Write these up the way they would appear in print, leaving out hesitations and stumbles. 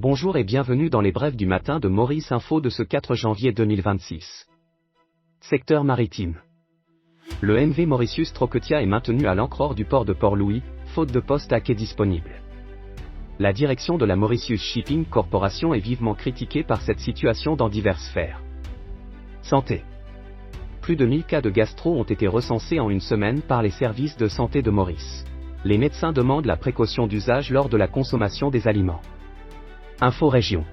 Bonjour et bienvenue dans les brèves du matin de Maurice Info de ce 4 janvier 2026. Secteur maritime. Le MV Mauritius Trocotia est maintenu à l'ancreur du port de Port-Louis, faute de poste à quai disponible. La direction de la Mauritius Shipping Corporation est vivement critiquée par cette situation dans diverses sphères. Santé. Plus de 1000 cas de gastro ont été recensés en une semaine par les services de santé de Maurice. Les médecins demandent la précaution d'usage lors de la consommation des aliments. Info Région.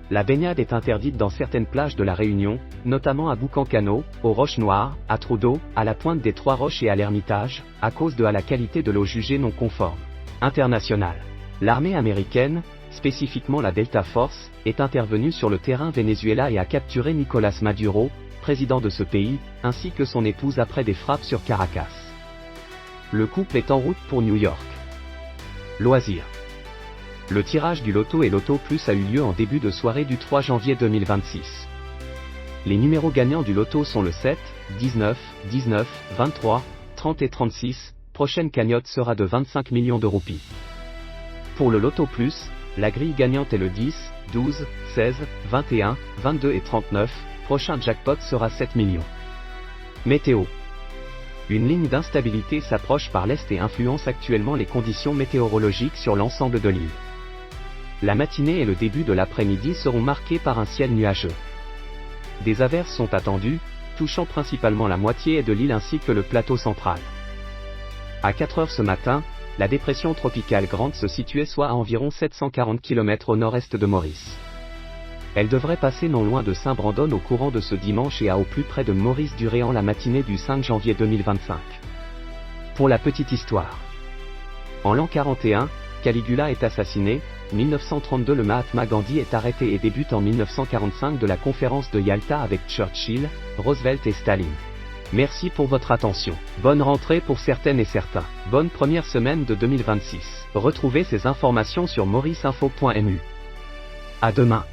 La baignade est interdite dans certaines plages de la Réunion, notamment à Boucan-Cano, aux Roches Noires, à Trudeau, à la Pointe des Trois-Roches et à l'Ermitage, à cause de la qualité de l'eau jugée non conforme. International. L'armée américaine, spécifiquement la Delta Force, est intervenue sur le terrain Venezuela et a capturé Nicolás Maduro, président de ce pays, ainsi que son épouse après des frappes sur Caracas. Le couple est en route pour New York. Loisirs. Le tirage du Loto et Loto Plus a eu lieu en début de soirée du 3 janvier 2026. Les numéros gagnants du Loto sont le 7, 19, 19, 23, 30 et 36, prochaine cagnotte sera de 25 millions de roupies. Pour le Loto Plus, la grille gagnante est le 10, 12, 16, 21, 22 et 39, prochain jackpot sera 7 millions. Météo. Une ligne d'instabilité s'approche par l'est et influence actuellement les conditions météorologiques sur l'ensemble de l'île. La matinée et le début de l'après-midi seront marqués par un ciel nuageux. Des averses sont attendues, touchant principalement la moitié de l'île ainsi que le plateau central. À 4 heures ce matin, la dépression tropicale Grant se situait soit à environ 740 km au nord-est de Maurice. Elle devrait passer non loin de Saint-Brandon au courant de ce dimanche et à au plus près de Maurice-du-Réan la matinée du 5 janvier 2025. Pour la petite histoire. En l'an 41, Caligula est assassiné, 1932 le Mahatma Gandhi est arrêté et débute en 1945 de la conférence de Yalta avec Churchill, Roosevelt et Staline. Merci pour votre attention. Bonne rentrée pour certaines et certains. Bonne première semaine de 2026. Retrouvez ces informations sur mauriceinfo.mu. À demain.